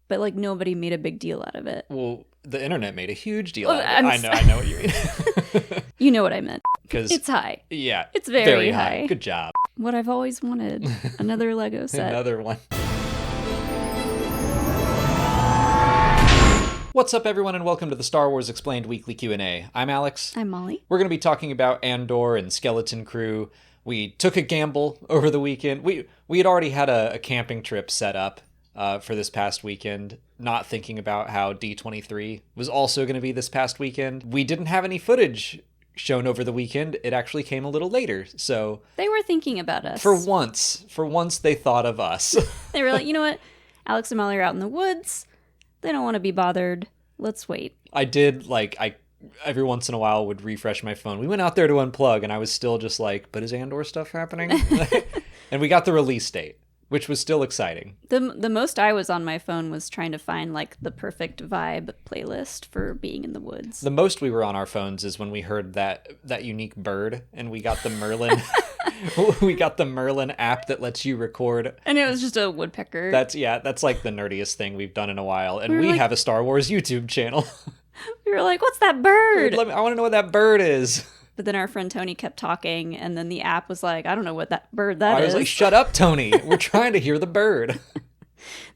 but like nobody made a big deal out of it. Well, the internet made a huge deal out of it. I know what you mean. You know what I meant. 'Cause it's high. Yeah. It's very high. Good job. What I've always wanted. Another Lego set. Another one. What's up, everyone, and welcome to the Star Wars Explained Weekly Q&A. I'm Alex. I'm Molly. We're going to be talking about Andor and Skeleton Crew. We took a gamble over the weekend. We had already had a camping trip set up for this past weekend, not thinking about how D23 was also going to be this past weekend. We didn't have any footage shown over the weekend. It actually came a little later, so... They were thinking about us. For once they thought of us. They were like, you know what? Alex and Molly are out in the woods. They don't want to be bothered. Let's wait. I did, every once in a while would refresh my phone. We went out there to unplug, and I was still just like, but is Andor stuff happening? And we got the release date, which was still exciting. The most I was on my phone was trying to find, the perfect vibe playlist for being in the woods. The most we were on our phones is when we heard that unique bird, and we got the Merlin... We got the Merlin app that lets you record. And it was just a woodpecker. That's like the nerdiest thing we've done in a while. And we have a Star Wars YouTube channel. We were like, what's that bird? I want to know what that bird is. But then our friend Tony kept talking, and then the app was like, I don't know what that bird is. I was like, shut up, Tony. We're trying to hear the bird.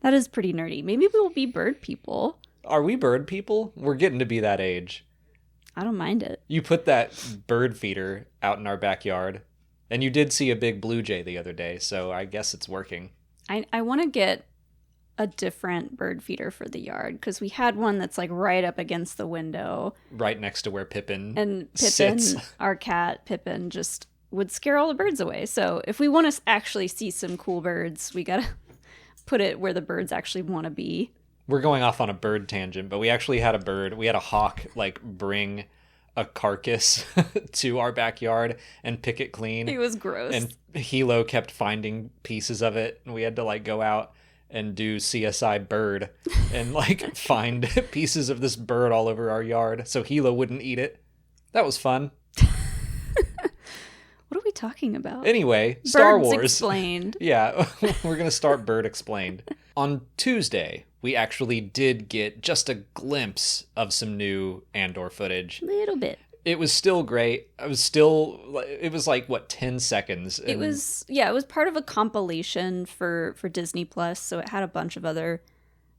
That is pretty nerdy. Maybe we'll be bird people. Are we bird people? We're getting to be that age. I don't mind it. You put that bird feeder out in our backyard. And you did see a big blue jay the other day, so I guess it's working. I want to get a different bird feeder for the yard, because we had one that's right up against the window. Right next to where Pippin sits. And our cat, Pippin, just would scare all the birds away. So if we want to actually see some cool birds, we got to put it where the birds actually want to be. We're going off on a bird tangent, but we actually had a bird. We had a hawk, bring a carcass to our backyard and pick it clean. It was gross. And Hilo kept finding pieces of it, and we had to go out and do CSI bird and find pieces of this bird all over our yard so Hilo wouldn't eat it. That was fun. What are we talking about? Anyway, Star Birds Wars. Explained. Yeah, we're going to start Bird Explained. On Tuesday, we actually did get just a glimpse of some new Andor footage. A little bit. It was still great. It was 10 seconds. It was part of a compilation for Disney Plus, so it had a bunch of other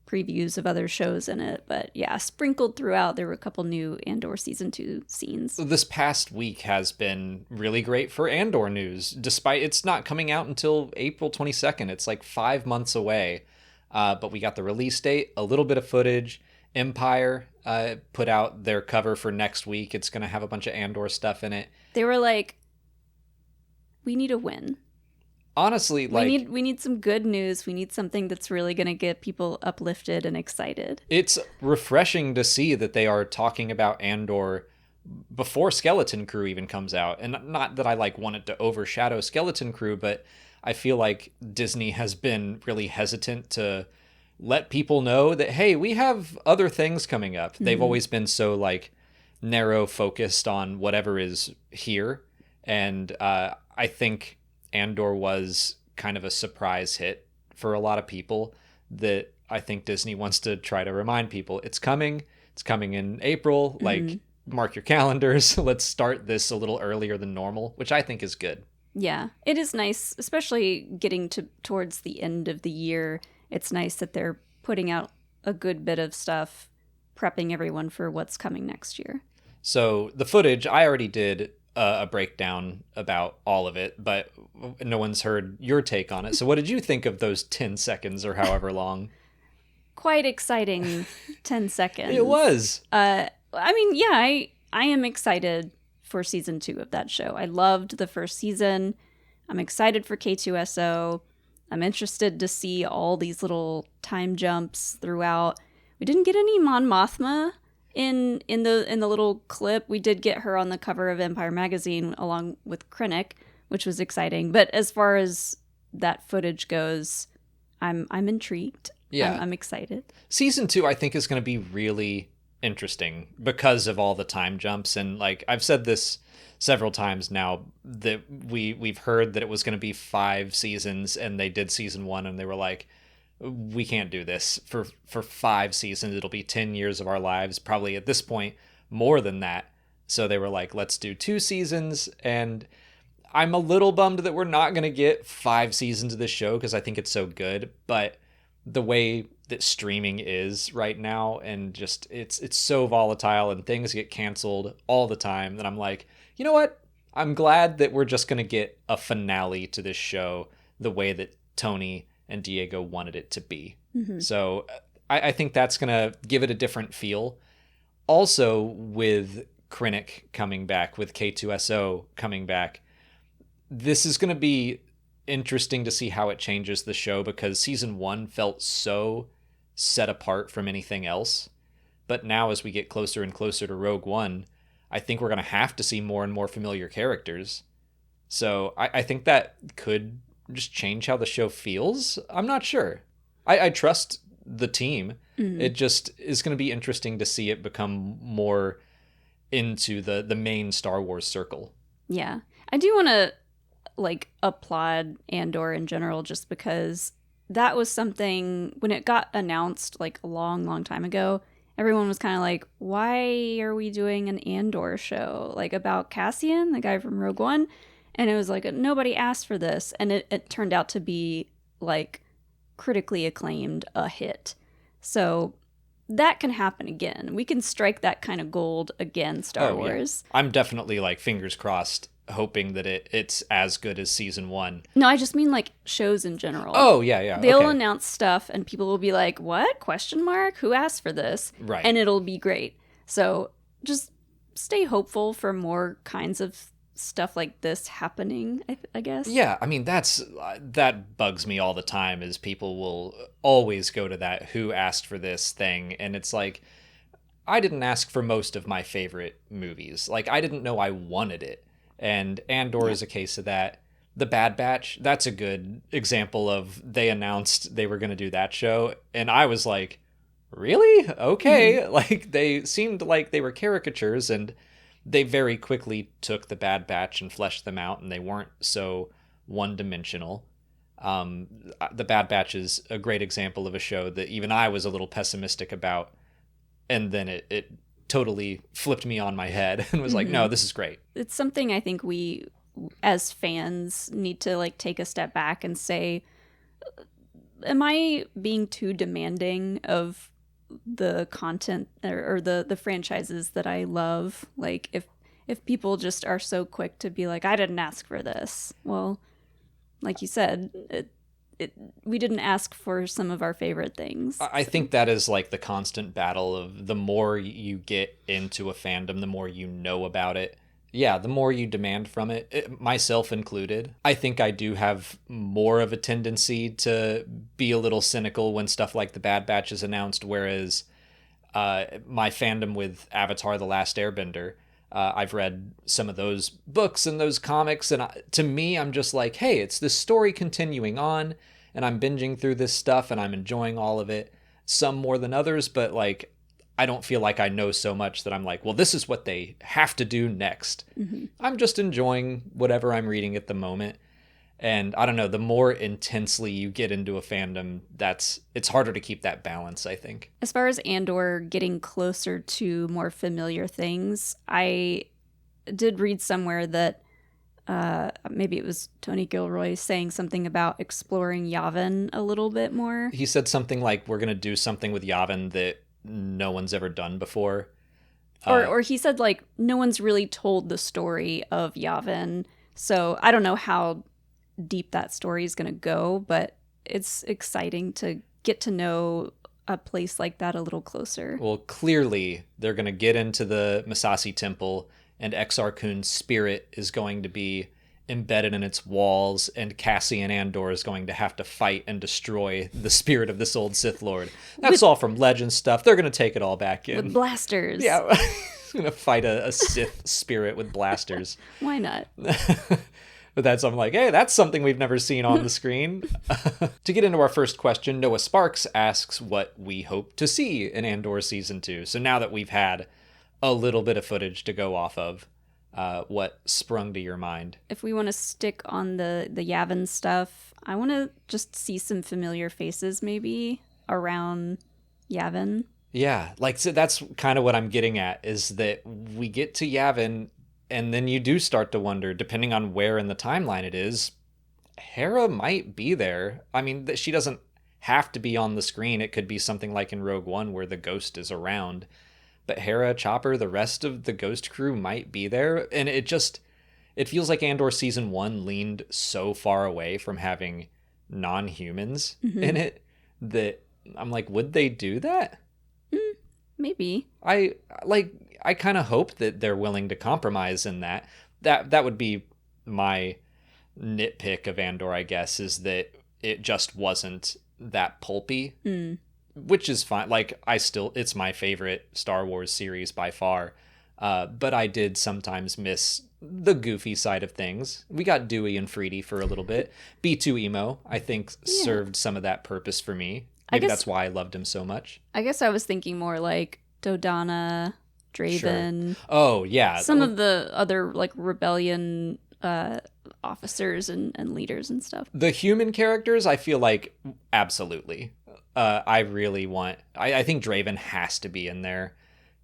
previews of other shows in it. But yeah, sprinkled throughout, there were a couple new Andor Season 2 scenes. This past week has been really great for Andor news, despite it's not coming out until April 22nd. It's 5 months away. But we got the release date, a little bit of footage. Empire put out their cover for next week. It's going to have a bunch of Andor stuff in it. They were like, we need a win. Honestly, we need some good news. We need something that's really going to get people uplifted and excited. It's refreshing to see that they are talking about Andor before Skeleton Crew even comes out. And not that I want it to overshadow Skeleton Crew, but I feel like Disney has been really hesitant to let people know that, hey, we have other things coming up. Mm-hmm. They've always been so narrow focused on whatever is here. And I think Andor was kind of a surprise hit for a lot of people that I think Disney wants to try to remind people it's coming. It's coming in April. Mm-hmm. Mark your calendars. Let's start this a little earlier than normal, which I think is good. Yeah, it is nice, especially getting towards the end of the year. It's nice that they're putting out a good bit of stuff, prepping everyone for what's coming next year. So the footage, I already did a breakdown about all of it, but no one's heard your take on it. So what did you think of those 10 seconds or however long? Quite exciting 10 seconds. It was. I am excited for season 2 of that show. I loved the first season. I'm excited for K2SO. I'm interested to see all these little time jumps throughout. We didn't get any Mon Mothma in the little clip. We did get her on the cover of Empire magazine along with Krennic, which was exciting. But as far as that footage goes, I'm intrigued. Yeah, I'm excited. Season 2, I think, is going to be really interesting because of all the time jumps. And I've said this several times now, that we've heard that it was going to be 5 seasons, and they did season 1 and they were like, we can't do this for 5 seasons. It'll be 10 years of our lives, probably at this point more than that. So they were like, let's do 2 seasons. And I'm a little bummed that we're not going to get 5 seasons of this show because I think it's so good. But the way that streaming is right now, and just it's so volatile and things get canceled all the time, that I'm like, you know what? I'm glad that we're just going to get a finale to this show the way that Tony and Diego wanted it to be. Mm-hmm. So I think that's going to give it a different feel. Also, with Krennic coming back, with K2SO coming back, this is going to be interesting to see how it changes the show, because season 1 felt so set apart from anything else. But now as we get closer and closer to Rogue One, I think we're going to have to see more and more familiar characters. So I think that could just change how the show feels. I'm not sure. I trust the team. Mm-hmm. It just is going to be interesting to see it become more into the main Star Wars circle. Yeah. I do want to applaud Andor in general, just because that was something, when it got announced a long time ago, everyone was kind of like, why are we doing an Andor show about Cassian, the guy from Rogue One? And it was nobody asked for this, and it turned out to be critically acclaimed, a hit. So that can happen again. We can strike that kind of gold again, Star Wars. Yeah. I'm definitely fingers crossed, hoping that it's as good as season 1. No, I just mean shows in general. Oh, yeah. They'll announce stuff and people will be like, what? Question mark? Who asked for this? Right. And it'll be great. So just stay hopeful for more kinds of stuff like this happening, I guess. Yeah, I mean, that bugs me all the time, is people will always go to that who asked for this thing, and it's like, I didn't ask for most of my favorite movies. I didn't know I wanted it. And Andor is a case of that. The Bad Batch, that's a good example of, they announced they were going to do that show, and I was like, really? Okay. Mm-hmm. They seemed like they were caricatures, and they very quickly took the Bad Batch and fleshed them out, and they weren't so one-dimensional. The Bad Batch is a great example of a show that even I was a little pessimistic about, and then it totally flipped me on my head and was like, no, this is great. It's something I think we, as fans, need to take a step back and say, am I being too demanding of the content or the franchises that I love? If people just are so quick to be like, I didn't ask for this. Well, like you said, we didn't ask for some of our favorite things. I think that is the constant battle of, the more you get into a fandom, the more you know about it. Yeah, the more you demand from it, myself included. I think I do have more of a tendency to be a little cynical when stuff like The Bad Batch is announced, whereas my fandom with Avatar: The Last Airbender, I've read some of those books and those comics, and to me, I'm just like, hey, it's this story continuing on, and I'm binging through this stuff, and I'm enjoying all of it, some more than others, but I don't feel like I know so much that I'm like, well, this is what they have to do next. Mm-hmm. I'm just enjoying whatever I'm reading at the moment. And I don't know, the more intensely you get into a fandom, it's harder to keep that balance, I think. As far as Andor getting closer to more familiar things, I did read somewhere that maybe it was Tony Gilroy saying something about exploring Yavin a little bit more. He said something like, we're going to do something with Yavin that no one's ever done before. Or he said no one's really told the story of Yavin. So I don't know how deep that story is going to go, but it's exciting to get to know a place like that a little closer. Well, clearly they're going to get into the Masasi Temple, and Exar Kun's spirit is going to be embedded in its walls, and Cassian Andor is going to have to fight and destroy the spirit of this old Sith Lord. That's all from Legend stuff. They're going to take it all back in. With blasters. Yeah, he's going to fight a Sith spirit with blasters. Why not? But I'm like, hey, that's something we've never seen on the screen. To get into our first question, Noah Sparks asks what we hope to see in Andor Season 2. So now that we've had a little bit of footage to go off of, what sprung to your mind. If we want to stick on the Yavin stuff, I want to just see some familiar faces maybe around Yavin. Yeah, like so that's kind of what I'm getting at, is that we get to Yavin and then you do start to wonder, depending on where in the timeline it is, Hera might be there. I mean, she doesn't have to be on the screen. It could be something like in Rogue One where the ghost is around. But Hera, Chopper, the rest of the ghost crew might be there. And it feels like Andor season 1 leaned so far away from having non-humans in it that I'm like, would they do that? Maybe. I kind of hope that they're willing to compromise in that. That would be my nitpick of Andor, I guess, is that it just wasn't that pulpy, which is fine. Like, it's my favorite Star Wars series by far. But I did sometimes miss the goofy side of things. We got Dewey and Freedy for a little bit. B2 Emo, I think, served some of that purpose for me. Maybe that's why I loved him so much. I guess I was thinking more like Dodonna, Draven. Sure. Oh, yeah. Some of the other like rebellion officers and leaders and stuff. The human characters, I feel like, absolutely. I really want... I think Draven has to be in there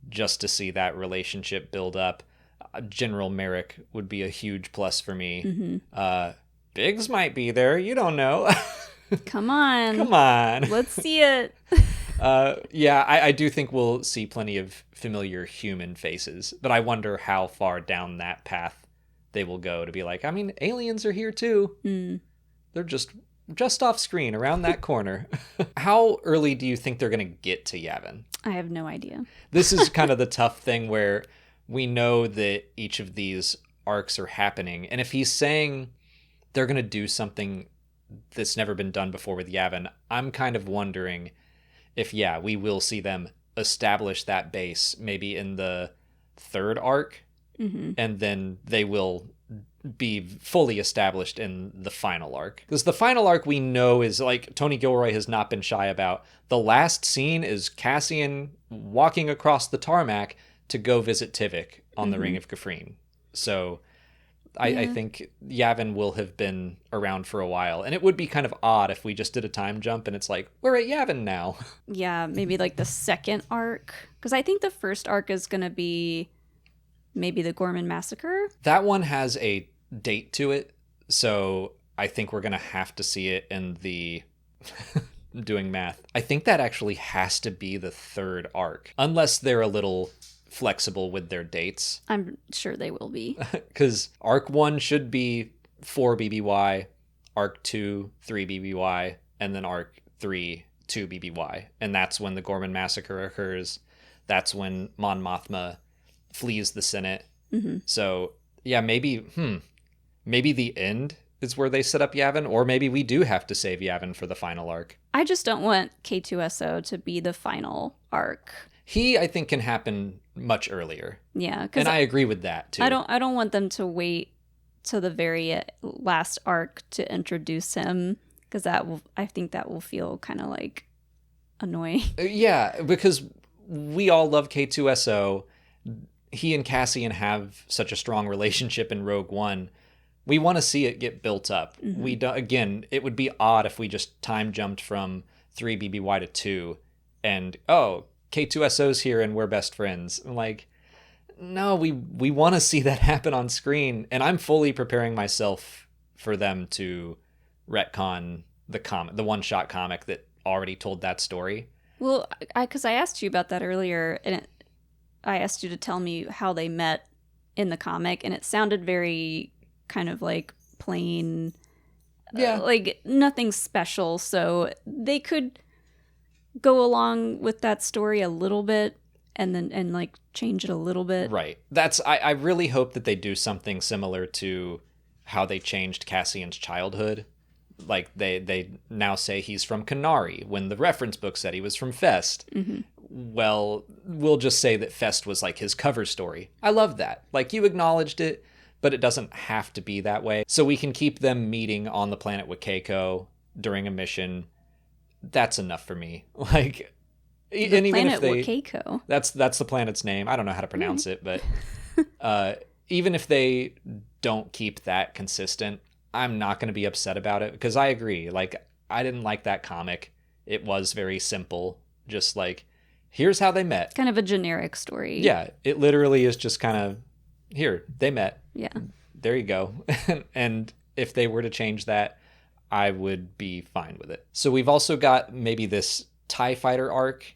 just to see that relationship build up. General Merrick would be a huge plus for me. Biggs might be there. You don't know. Come on. Come on. Let's see it. Yeah, I do think we'll see plenty of familiar human faces, but I wonder how far down that path they will go to be like, I mean, aliens are here too. They're just off screen around that corner. How early do you think they're going to get to Yavin? I have no idea. This is kind of the tough thing where we know that each of these arcs are happening, and if he's saying they're going to do something that's never been done before with Yavin, I'm kind of wondering if, we will see them establish that base maybe in the third arc, and then they will be fully established in the final arc. Because the final arc we know is, like Tony Gilroy has not been shy about, the last scene is Cassian walking across the tarmac to go visit Tivik on the Ring of Kafrene. So I think Yavin will have been around for a while. And it would be kind of odd if we just did a time jump and it's like, we're at Yavin now. Yeah, maybe like the second arc. Because I think the first arc is going to be maybe the Gorman Massacre. That one has a date to it. So I think we're going to have to see it in the... doing math. I think that actually has to be the third arc. Unless they're a little... flexible with their dates. I'm sure they will be. Because Arc 1 should be 4 BBY, Arc 2, 3 BBY, and then Arc 3, 2 BBY. And that's when the Gorman Massacre occurs. That's when Mon Mothma flees the Senate. So, yeah, maybe the end is where they set up Yavin, or maybe we do have to save Yavin for the final arc. I just don't want K2SO to be the final arc. He, I think, can happen much earlier. Yeah, and I agree with that too. I don't want them to wait to the very last arc to introduce him, because I think that will feel kind of like annoying. Yeah, because we all love K2SO. He and Cassian have such a strong relationship in Rogue One. We want to see it get built up. We don't, again, it would be odd if we just time jumped from 3 BBY to 2 and K2SO's here and we're best friends. Like, no, we want to see that happen on screen. And I'm fully preparing myself for them to retcon the one-shot comic that already told that story. Well, because I asked you about that earlier, and I asked you to tell me how they met in the comic, and it sounded very kind of like plain, like nothing special. So they could go along with that story a little bit and like change it a little bit. Right. I really hope that they do something similar to how they changed Cassian's childhood. Like they now say he's from Kenari when the reference book said he was from Fest. Well, we'll just say that Fest was like his cover story. I love that. Like, you acknowledged it, but it doesn't have to be that way. So we can keep them meeting on the planet Wakeko during a mission. That's enough for me. Like, and even if they, Wakeko. that's the planet's name. I don't know how to pronounce it, but even if they don't keep that consistent, I'm not going to be upset about it, because I agree. Like, I didn't like that comic. It was very simple. Just like, here's how they met. Kind of a generic story. Yeah, it literally is just kind of, here, they met. Yeah. There you go. And if they were to change that, I would be fine with it. So we've also got maybe this TIE fighter arc.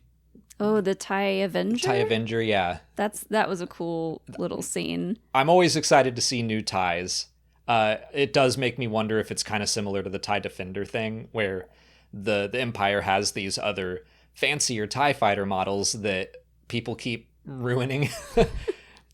Oh, the TIE Avenger? TIE Avenger, yeah. That was a cool little scene. I'm always excited to see new TIEs. It does make me wonder if it's kind of similar to the TIE Defender thing, where the Empire has these other fancier TIE fighter models that people keep ruining.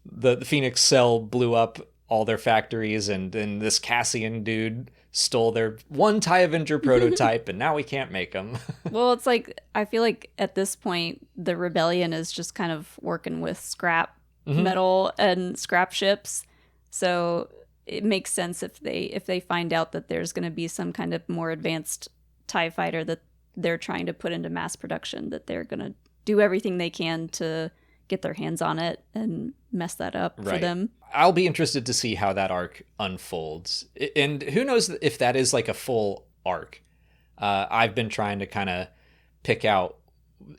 The Phoenix Cell blew up all their factories, and then this Cassian dude stole their one TIE Avenger prototype, and now we can't make them. Well, it's like, I feel like at this point, the rebellion is just kind of working with scrap metal and scrap ships. So it makes sense if they find out that there's going to be some kind of more advanced TIE fighter that they're trying to put into mass production, that they're going to do everything they can to get their hands on it and mess that up for them. I'll be interested to see how that arc unfolds. And who knows if that is like a full arc. I've been trying to kind of pick out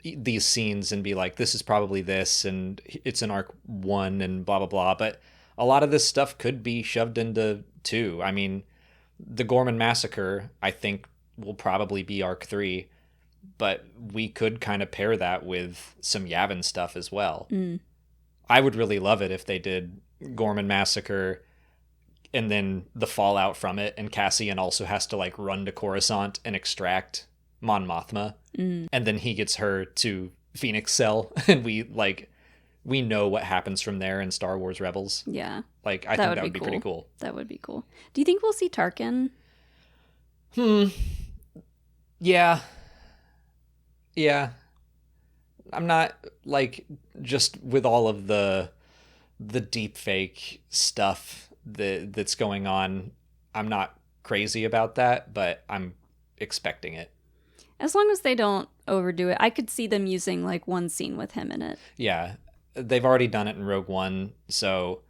these scenes and be like, this is probably this, and it's in arc 1 and blah, blah, blah. But a lot of this stuff could be shoved into 2. I mean, the Gorman Massacre, I think, will probably be arc 3. But we could kind of pair that with some Yavin stuff as well. I would really love it if they did Gorman Massacre and then the fallout from it, and Cassian also has to like run to Coruscant and extract Mon Mothma, and then he gets her to Phoenix Cell, and we know what happens from there in Star Wars Rebels. Yeah. Like, I think that would be pretty cool. That would be cool. Do you think we'll see Tarkin? Yeah. I'm not, like, just with all of the deep fake stuff that's going on, I'm not crazy about that, but I'm expecting it. As long as they don't overdo it. I could see them using like one scene with him in it. Yeah. They've already done it in Rogue One, so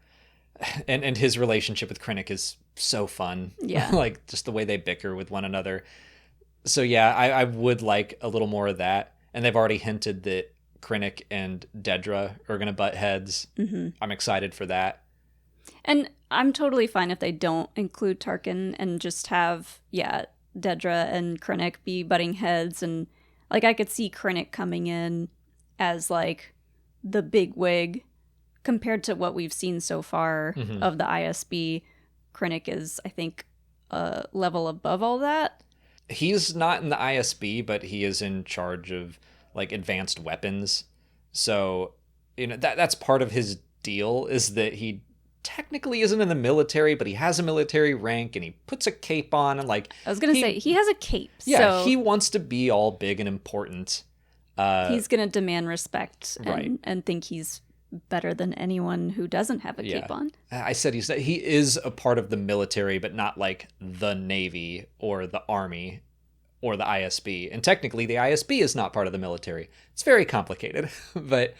and his relationship with Krennic is so fun. Yeah. Like, just the way they bicker with one another. So yeah, I would like a little more of that. And they've already hinted that Krennic and Dedra are going to butt heads. I'm excited for that. And I'm totally fine if they don't include Tarkin and just have, Dedra and Krennic be butting heads. And like, I could see Krennic coming in as like the big wig compared to what we've seen so far of the ISB. Krennic is, I think, a level above all that. He's not in the ISB, but he is in charge of like advanced weapons. So, that's part of his deal, is that he technically isn't in the military, but he has a military rank and he puts a cape on, and like, I was going to say, he has a cape. Yeah, so he wants to be all big and important. He's going to demand respect and think he's better than anyone who doesn't have a cape on. I said he is a part of the military, but not like the Navy or the Army or the ISB. And technically the ISB is not part of the military. It's very complicated, but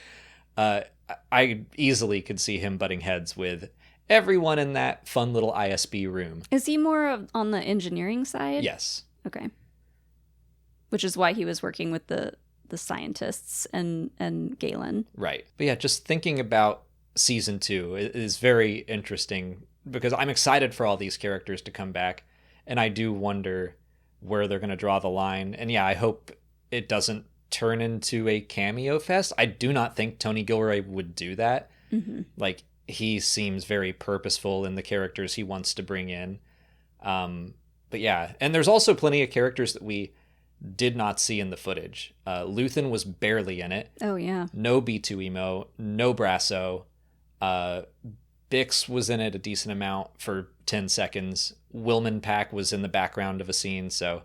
I easily could see him butting heads with everyone in that fun little ISB room. Is he more on the engineering side? Yes. Okay. Which is why he was working with the scientists and Galen. Right. But yeah, just thinking about season 2 is very interesting, because I'm excited for all these characters to come back, and I do wonder where they're going to draw the line. And yeah, I hope it doesn't turn into a cameo fest. I do not think Tony Gilroy would do that. Like, he seems very purposeful in the characters he wants to bring in. But yeah, and there's also plenty of characters that we did not see in the footage. Luthen was barely in it. Oh, yeah. No B2EMO, no Brasso. Bix was in it a decent amount for 10 seconds. Wilman Pack was in the background of a scene, so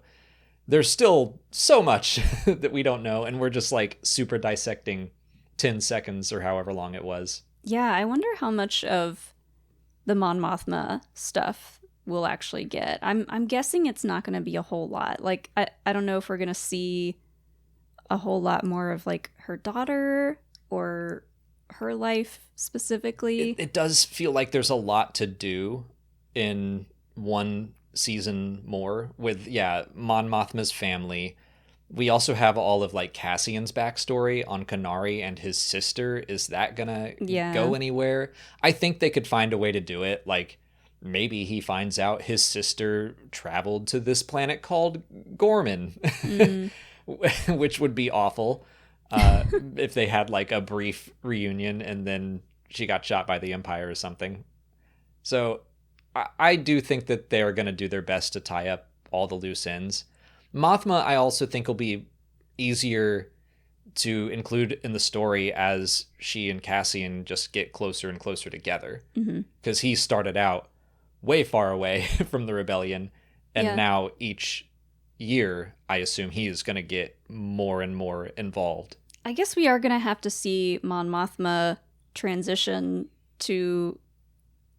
there's still so much that we don't know, and we're just like super dissecting 10 seconds or however long it was. Yeah, I wonder how much of the Mon Mothma stuff we'll actually get. I'm guessing it's not going to be a whole lot. Like, I don't know if we're going to see a whole lot more of like her daughter, or her life specifically. It does feel like there's a lot to do in one season more with, Mon Mothma's family. We also have all of like Cassian's backstory on Kenari and his sister. Is that gonna go anywhere? I think they could find a way to do it. Like maybe he finds out his sister traveled to this planet called Gorman, which would be awful if they had like a brief reunion and then she got shot by the Empire or something. So I do think that they're going to do their best to tie up all the loose ends. Mothma, I also think will be easier to include in the story as she and Cassian just get closer and closer together. Because he started out way far away from the rebellion, and now each year, I assume he is going to get more and more involved. I guess we are going to have to see Mon Mothma transition to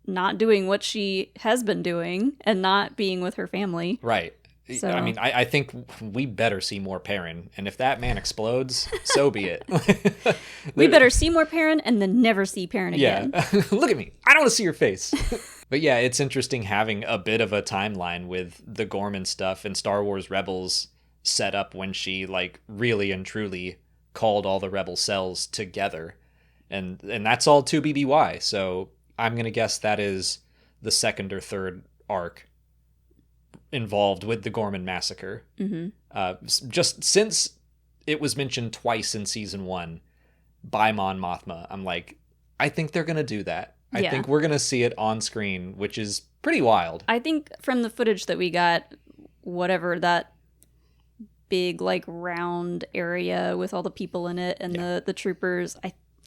not doing what she has been doing and not being with her family. Right. So. I mean, I think we better see more Perrin, and if that man explodes, so be it. We better see more Perrin and then never see Perrin again. Yeah. Look at me. I don't want to see your face. But yeah, it's interesting having a bit of a timeline with the Gorman stuff and Star Wars Rebels set up when she like really and truly called all the rebel cells together. And that's all 2BBY. So I'm going to guess that is the second or third arc involved with the Gorman massacre. Just since it was mentioned twice in season 1 by Mon Mothma, I'm like, I think they're going to do that. I think we're going to see it on screen, which is pretty wild. I think from the footage that we got, whatever that big like round area with all the people in it and the troopers,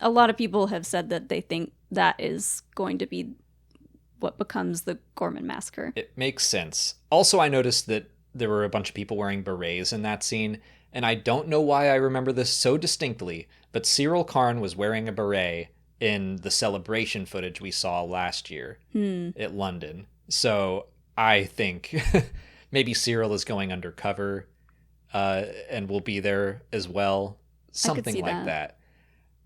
a lot of people have said that they think that is going to be what becomes the Gorman massacre. It makes sense. Also, I noticed that there were a bunch of people wearing berets in that scene, and I don't know why I remember this so distinctly, but Cyril Karn was wearing a beret in the celebration footage we saw last year at London. So I think maybe Cyril is going undercover and will be there as well. Something like that.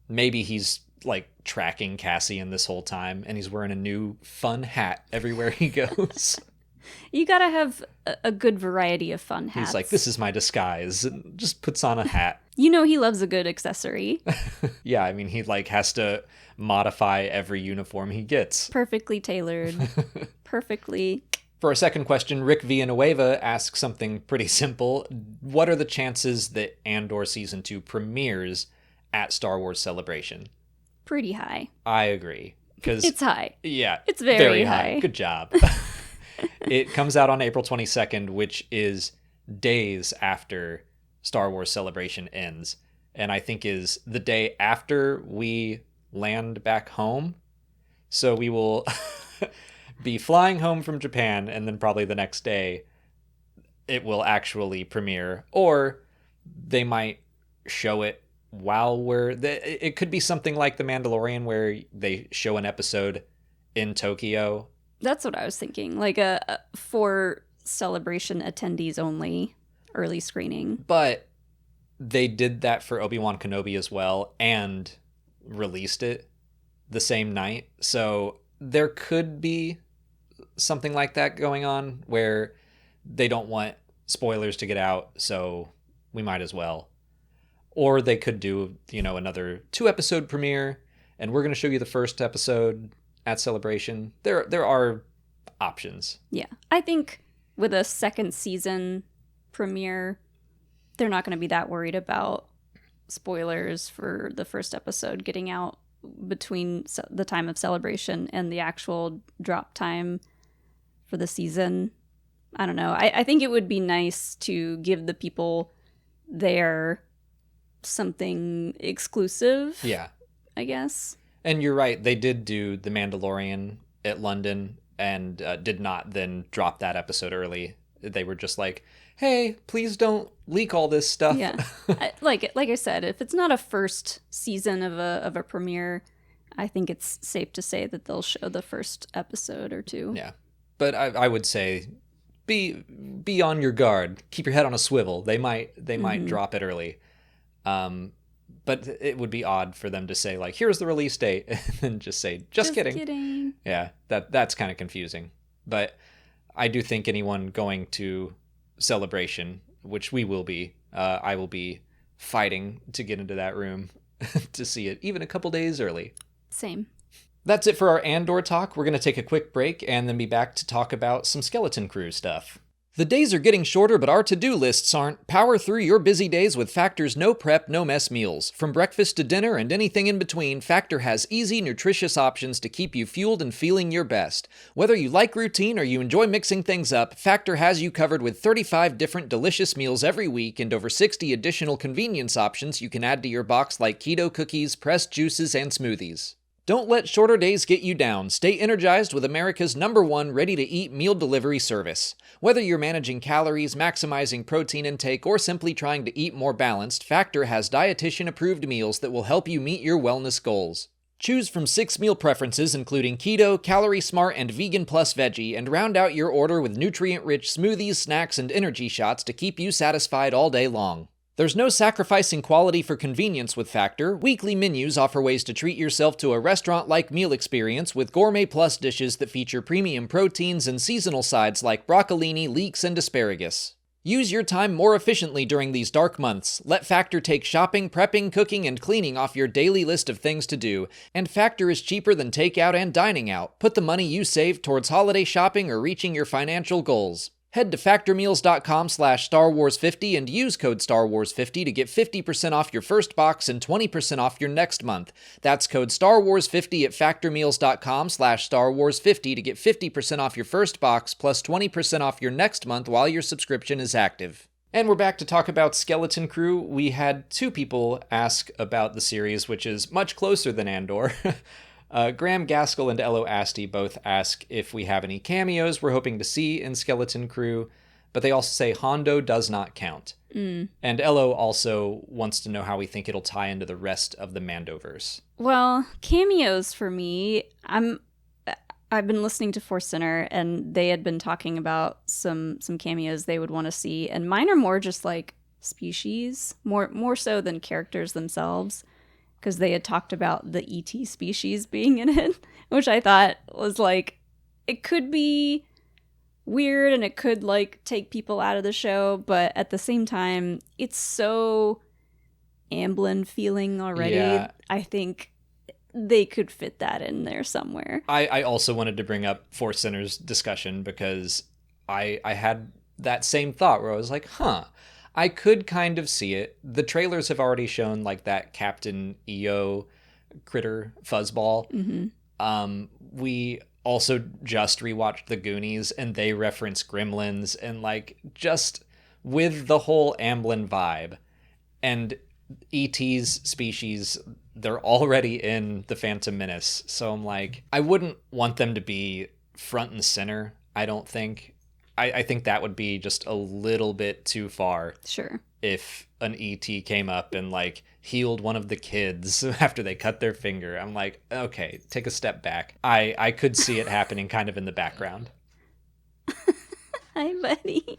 Maybe he's like tracking Cassian this whole time and he's wearing a new fun hat everywhere he goes. You gotta have a good variety of fun hats. He's like, this is my disguise, and just puts on a hat. You know he loves a good accessory. Yeah, I mean, he like has to modify every uniform he gets. Perfectly tailored. Perfectly. For our second question, Rick Villanueva asks something pretty simple. What are the chances that Andor Season 2 premieres at Star Wars Celebration? Pretty high. I agree. It's high. Yeah. It's very high. Good job. It comes out on April 22nd, which is days after Star Wars Celebration ends. And I think is the day after we land back home. So we will be flying home from Japan, and then probably the next day it will actually premiere. Or they might show it while it could be something like The Mandalorian where they show an episode in Tokyo. That's what I was thinking. Like a for Celebration attendees only early screening. But they did that for Obi-Wan Kenobi as well and released it the same night. So there could be something like that going on where they don't want spoilers to get out, so we might as well. Or they could do, another 2-episode premiere, and we're going to show you the first episode at Celebration. There are options. Yeah. I think with a second season premiere, they're not going to be that worried about spoilers for the first episode getting out between the time of Celebration and the actual drop time for the season. I don't know. I think it would be nice to give the people there something exclusive. Yeah. I guess. And you're right. They did do The Mandalorian at London and did not then drop that episode early. They were just like, hey, please don't leak all this stuff. Yeah. Like I said, if it's not a first season of a premiere, I think it's safe to say that they'll show the first episode or two. Yeah. But I would say be on your guard. Keep your head on a swivel. They might drop it early. But it would be odd for them to say, like, here's the release date, and then just say, just kidding. Yeah, that's kind of confusing. But I do think anyone going to Celebration, which we will be, I will be fighting to get into that room to see it even a couple days early. Same. That's it for our Andor talk. We're going to take a quick break and then be back to talk about some Skeleton Crew stuff. The days are getting shorter, but our to-do lists aren't. Power through your busy days with Factor's no prep, no mess meals. From breakfast to dinner and anything in between, Factor has easy, nutritious options to keep you fueled and feeling your best. Whether you like routine or you enjoy mixing things up, Factor has you covered with 35 different delicious meals every week and over 60 additional convenience options you can add to your box like keto cookies, pressed juices, and smoothies. Don't let shorter days get you down. Stay energized with America's #1 ready-to-eat meal delivery service. Whether you're managing calories, maximizing protein intake, or simply trying to eat more balanced, Factor has dietitian-approved meals that will help you meet your wellness goals. Choose from 6 meal preferences including keto, calorie smart, and vegan plus veggie, and round out your order with nutrient-rich smoothies, snacks, and energy shots to keep you satisfied all day long. There's no sacrificing quality for convenience with Factor. Weekly menus offer ways to treat yourself to a restaurant-like meal experience with gourmet plus dishes that feature premium proteins and seasonal sides like broccolini, leeks, and asparagus. Use your time more efficiently during these dark months. Let Factor take shopping, prepping, cooking, and cleaning off your daily list of things to do. And Factor is cheaper than takeout and dining out. Put the money you saved towards holiday shopping or reaching your financial goals. Head to factormeals.com/StarWars50 and use code StarWars50 to get 50% off your first box and 20% off your next month. That's code StarWars50 at factormeals.com/StarWars50 to get 50% off your first box plus 20% off your next month while your subscription is active. And we're back to talk about Skeleton Crew. We had 2 people ask about the series, which is much closer than Andor. Graham Gaskell and Ello Asti both ask if we have any cameos we're hoping to see in Skeleton Crew, but they also say Hondo does not count. And Ello also wants to know how we think it'll tie into the rest of the Mandoverse. Well, cameos for me, I've been listening to Force Center, and they had been talking about some cameos they would want to see, and mine are more just like species, more so than characters themselves. Because they had talked about the ET species being in it, which I thought was like, it could be weird and it could like take people out of the show, but at the same time, it's so Amblin feeling already. Yeah. I think they could fit that in there somewhere. I also wanted to bring up Force Center's discussion because I had that same thought where I was like, I could kind of see it. The trailers have already shown like that Captain EO critter fuzzball. Mm-hmm. We also just rewatched The Goonies and they reference gremlins and like just with the whole Amblin vibe and ET's species, they're already in The Phantom Menace. So I'm like, I wouldn't want them to be front and center, I don't think. I think that would be just a little bit too far. Sure. If an ET came up and like healed one of the kids after they cut their finger. I'm like, okay, take a step back. I could see it happening kind of in the background. Hi, buddy.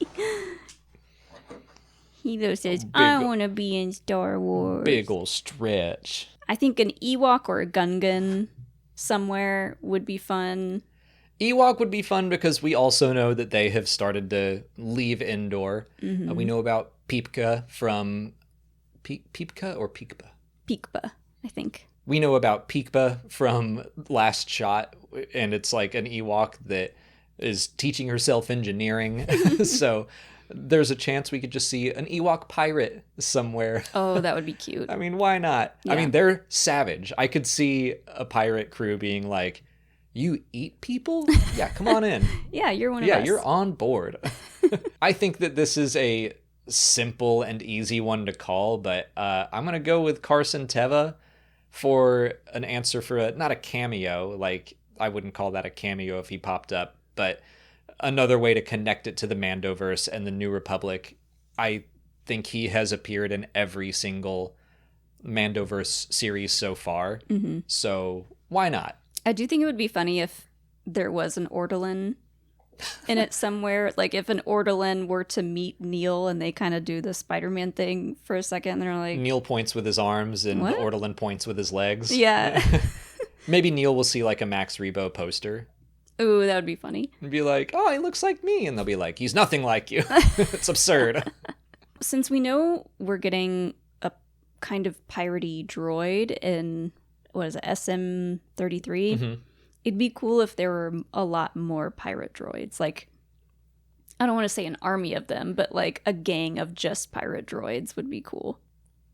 Hilo says, I want to be in Star Wars. Big ol' stretch. I think an Ewok or a Gungan somewhere would be fun. Ewok would be fun because we also know that they have started to leave Endor. Mm-hmm. We know about Peepka from... Peepka or Peekba? Peekba, I think. We know about Peekba from Last Shot, and it's like an Ewok that is teaching herself engineering. So there's a chance we could just see an Ewok pirate somewhere. Oh, that would be cute. I mean, why not? Yeah. I mean, they're savage. I could see a pirate crew being like, you eat people? Yeah, come on in. Yeah, you're one of us. Yeah, you're on board. I think that this is a simple and easy one to call, but I'm going to go with Carson Teva for an answer for not a cameo. Like, I wouldn't call that a cameo if he popped up, but another way to connect it to the Mandoverse and the New Republic. I think he has appeared in every single Mandoverse series so far. Mm-hmm. So why not? I do think it would be funny if there was an Ortolan in it somewhere. Like if an Ortolan were to meet Neil and they kind of do the Spider-Man thing for a second, they're like, Neil points with his arms and what? Ortolan points with his legs. Yeah. Maybe Neil will see like a Max Rebo poster. Ooh, that would be funny. And be like, oh, he looks like me. And they'll be like, he's nothing like you. It's absurd. Since we know we're getting a kind of piratey droid in, what is it, SM-33, it'd be cool if there were a lot more pirate droids. Like, I don't want to say an army of them, but like a gang of just pirate droids would be cool.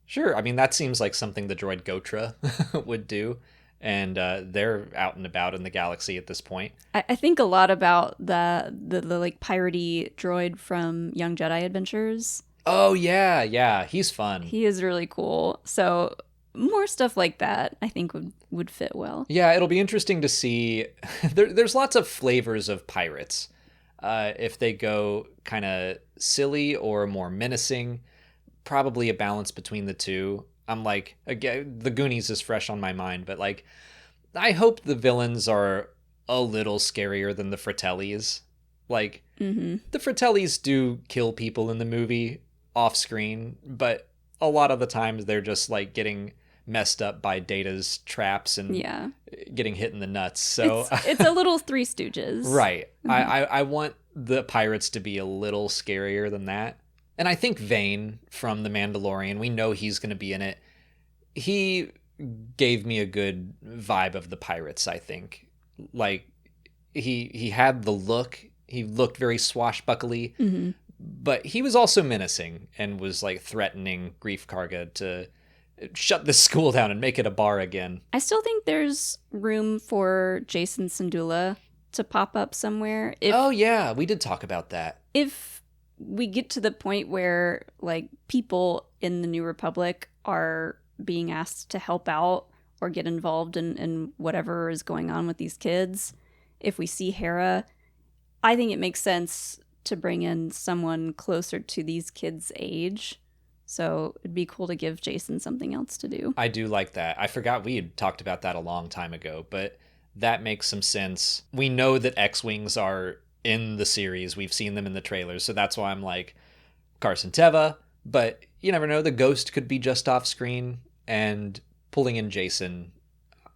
Sure. I mean, that seems like something the droid Gotra would do. And they're out and about in the galaxy at this point. I think a lot about the like piratey droid from Young Jedi Adventures. Oh, yeah. He's fun. He is really cool. So more stuff like that, I think, would fit well. Yeah, it'll be interesting to see. There's lots of flavors of pirates. If they go kind of silly or more menacing, probably a balance between the two. I'm like, again, the Goonies is fresh on my mind, but like, I hope the villains are a little scarier than the Fratellis. Like, the Fratellis do kill people in the movie off screen, but a lot of the times they're just like getting messed up by Data's traps and getting hit in the nuts. So it's a little Three Stooges. Right. I want the pirates to be a little scarier than that. And I think Vane from The Mandalorian, we know he's going to be in it. He gave me a good vibe of the pirates, I think. Like, he had the look. He looked very swashbuckly, but he was also menacing and was like threatening Grief Karga to shut this school down and make it a bar again. I still think there's room for Jason Syndulla to pop up somewhere. Oh, yeah. We did talk about that. If we get to the point where like people in the New Republic are being asked to help out or get involved in whatever is going on with these kids, if we see Hera, I think it makes sense to bring in someone closer to these kids' age. So it'd be cool to give Jason something else to do. I do like that. I forgot we had talked about that a long time ago, but that makes some sense. We know that X-Wings are in the series. We've seen them in the trailers, so that's why I'm like Carson Teva, but you never know, the ghost could be just off screen, and pulling in Jason,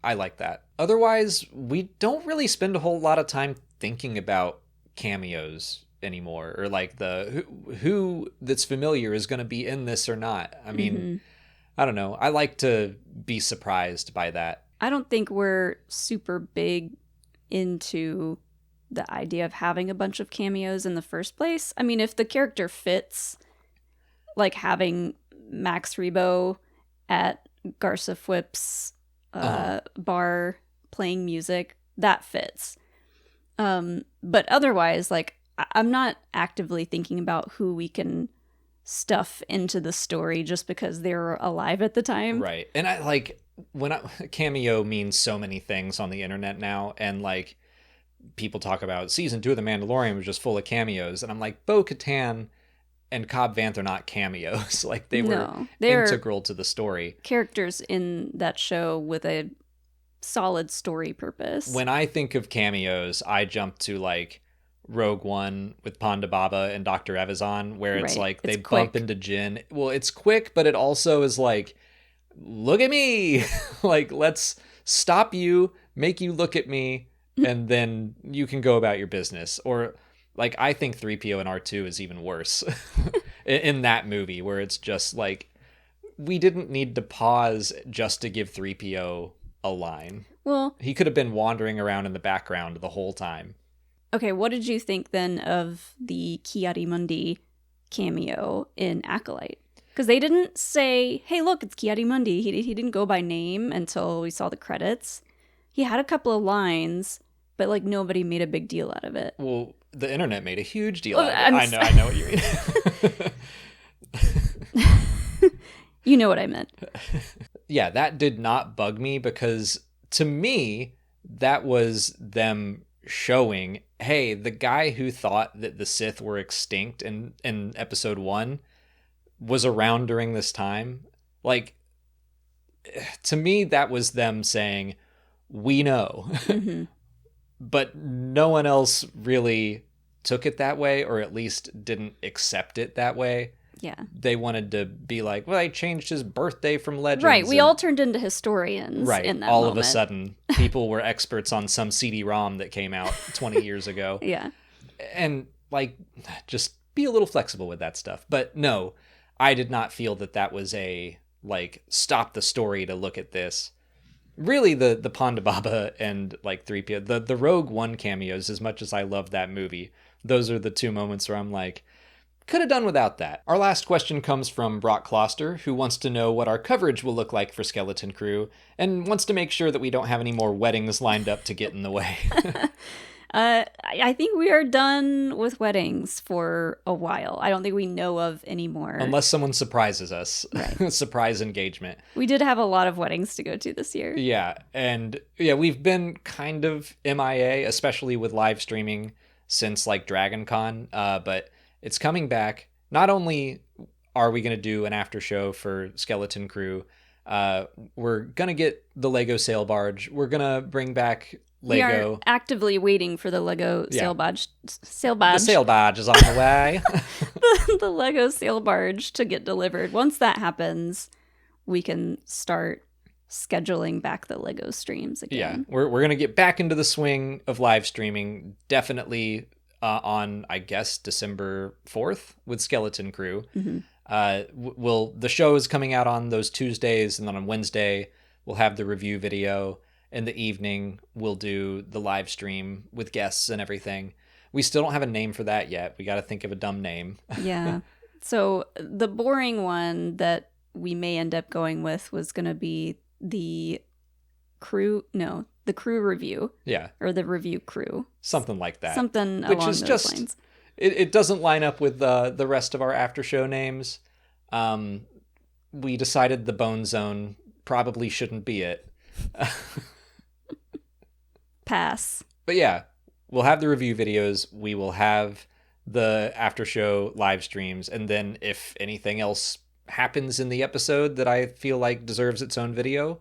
I like that. Otherwise, we don't really spend a whole lot of time thinking about cameos anymore, or like the who that's familiar is going to be in this or not. I mean, I don't know. I like to be surprised by that. I don't think we're super big into the idea of having a bunch of cameos in the first place. I mean, if the character fits, like having Max Rebo at Garza Fwip's bar playing music, that fits. But otherwise, like, I'm not actively thinking about who we can stuff into the story just because they're alive at the time. Right. And I like cameo means so many things on the internet now, and like people talk about season 2 of The Mandalorian was just full of cameos, and I'm like, Bo-Katan and Cobb Vanth are not cameos. Like they're integral to the story. Characters in that show with a solid story purpose. When I think of cameos, I jump to like Rogue One with Ponda Baba and Dr. Evazan, where it's like they bump into Jin. Well, it's quick, but it also is like, look at me. Like, let's stop you, make you look at me, and then you can go about your business. Or like, I think 3PO and R2 is even worse in that movie, where it's just like, we didn't need to pause just to give 3PO a line. Well, he could have been wandering around in the background the whole time. Okay, what did you think then of the Ki-Adi-Mundi cameo in Acolyte? Because they didn't say, hey, look, it's Ki-Adi-Mundi. He didn't go by name until we saw the credits. He had a couple of lines, but like nobody made a big deal out of it. Well, the internet made a huge deal out of it. I know what you mean. You know what I meant. Yeah, that did not bug me, because to me, that was them showing, hey, the guy who thought that the Sith were extinct in episode 1 was around during this time. Like, to me, that was them saying, we know. But no one else really took it that way, or at least didn't accept it that way. Yeah. They wanted to be like, well, they changed his birthday from Legends. Right. We all turned into historians in that all moment. of a sudden, people were experts on some CD-ROM that came out 20 years ago. Yeah. And, like, just be a little flexible with that stuff. But no, I did not feel that was a, like, stop the story to look at this. Really, the Ponda Baba and, like, 3PO, the Rogue One cameos, as much as I love that movie, those are the two moments where I'm like, could have done without that. Our last question comes from Brock Kloster, who wants to know what our coverage will look like for Skeleton Crew, and wants to make sure that we don't have any more weddings lined up to get in the way. I think we are done with weddings for a while. I don't think we know of any more. Unless someone surprises us. Right. Surprise engagement. We did have a lot of weddings to go to this year. Yeah, and yeah, we've been kind of MIA, especially with live streaming since, like, Dragon Con, but it's coming back. Not only are we going to do an after show for Skeleton Crew, we're going to get the Lego sail barge. We're going to bring back Lego. We are actively waiting for the Lego sail barge. The sail barge is on the way. the Lego sail barge to get delivered. Once that happens, we can start scheduling back the Lego streams again. Yeah, we're going to get back into the swing of live streaming. Definitely on, I guess, December 4th with Skeleton Crew. Mm-hmm. The show is coming out on those Tuesdays, and then on Wednesday we'll have the review video. In the evening we'll do the live stream with guests and everything. We still don't have a name for that yet. We got to think of a dumb name. Yeah. So the boring one that we may end up going with was going to be the crew review. Yeah. Or the review crew. Something like that. Something along those lines. It doesn't line up with the rest of our after show names. We decided the Bone Zone probably shouldn't be it. Pass. But yeah, we'll have the review videos. We will have the after show live streams. And then if anything else happens in the episode that I feel like deserves its own video,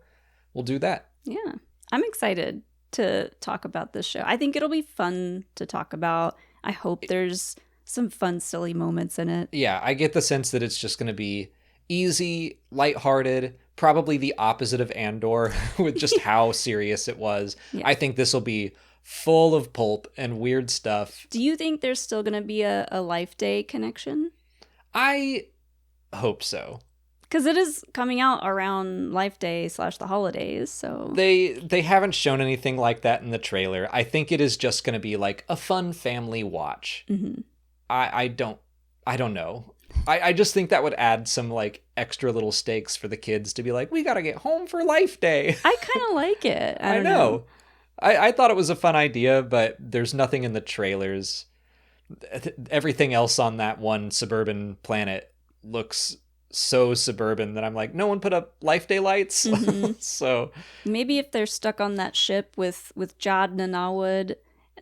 we'll do that. Yeah. I'm excited to talk about this show. I think it'll be fun to talk about. I hope there's some fun, silly moments in it. Yeah, I get the sense that it's just going to be easy, lighthearted, probably the opposite of Andor with just how serious it was. Yeah. I think this will be full of pulp and weird stuff. Do you think there's still going to be a Life Day connection? I hope so. Because it is coming out around Life Day / the holidays, so... They haven't shown anything like that in the trailer. I think it is just going to be like a fun family watch. Mm-hmm. I don't know. I just think that would add some, like, extra little stakes for the kids to be like, we gotta get home for Life Day. I kind of like it. I don't know. I thought it was a fun idea, but there's nothing in the trailers. Everything else on that one suburban planet looks so suburban that I'm like, no one put up Life Day lights. Mm-hmm. So maybe if they're stuck on that ship with Jod Nanawad,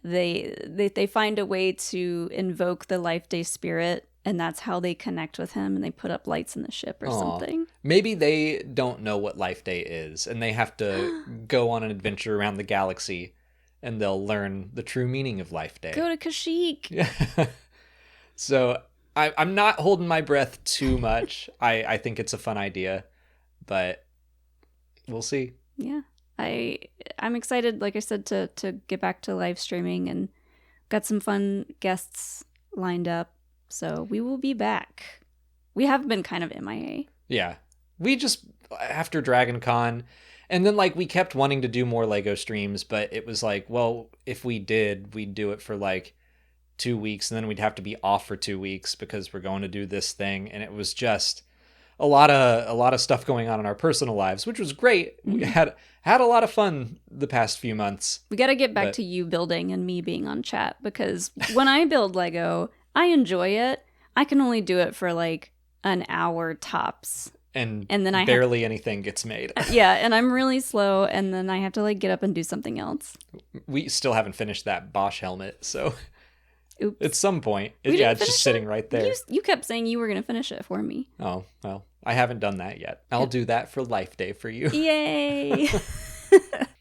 they find a way to invoke the Life Day spirit, and that's how they connect with him, and they put up lights in the ship or something. Maybe they don't know what Life Day is, and they have to go on an adventure around the galaxy, and they'll learn the true meaning of Life Day. Go to Kashyyyk. Yeah. So I'm not holding my breath too much. I think it's a fun idea, but we'll see. Yeah. I'm excited, like I said, to get back to live streaming, and got some fun guests lined up. So we will be back. We have been kind of MIA. Yeah. We just, after Dragon Con, and then, like, we kept wanting to do more Lego streams, but it was like, well, if we did, we'd do it for like 2 weeks, and then we'd have to be off for 2 weeks because we're going to do this thing. And it was just a lot of stuff going on in our personal lives, which was great. Mm-hmm. We had a lot of fun the past few months. We got to get back to you building and me being on chat, because when I build Lego, I enjoy it. I can only do it for like an hour tops. And then I barely anything gets made. Yeah, and I'm really slow, and then I have to like get up and do something else. We still haven't finished that Bosch helmet, so oops. At some point, it's just sitting right there. You kept saying you were going to finish it for me. Oh, well, I haven't done that yet. I'll do that for Life Day for you. Yay!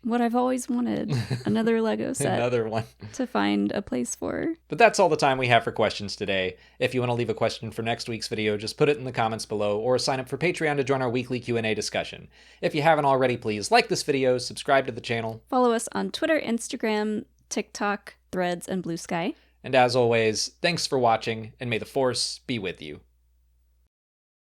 what I've always wanted. Another Lego set Another one. to find a place for. But that's all the time we have for questions today. If you want to leave a question for next week's video, just put it in the comments below or sign up for Patreon to join our weekly Q&A discussion. If you haven't already, please like this video, subscribe to the channel. Follow us on Twitter, Instagram, TikTok, Threads, and Blue Sky. And as always, thanks for watching, and may the Force be with you.